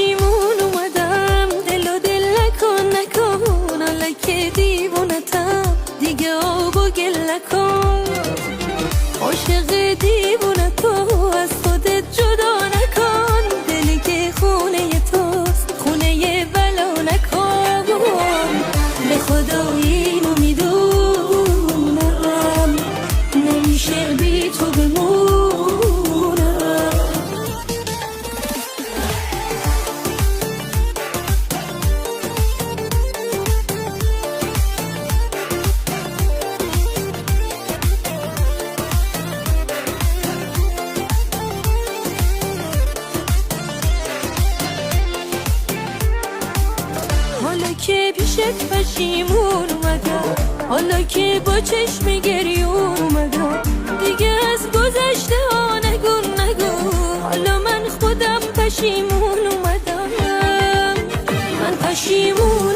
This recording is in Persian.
پشیمون اومدم، دل و دل نکن حالا که دیوونتم دیگه آب و گل نکن. عاشق دیوونه تو از خودت جدا نکن، دلی که خونه توست خونه بلا نکن. به خدا اینو میدونم نمیشه بی تو بمونم. حالا که پیشت پشیمون اومدم، حالا که با چشم گریون اومدم، دیگه از گذشته ها نگو. حالا من خودم پشیمون اومدم، من پشیمون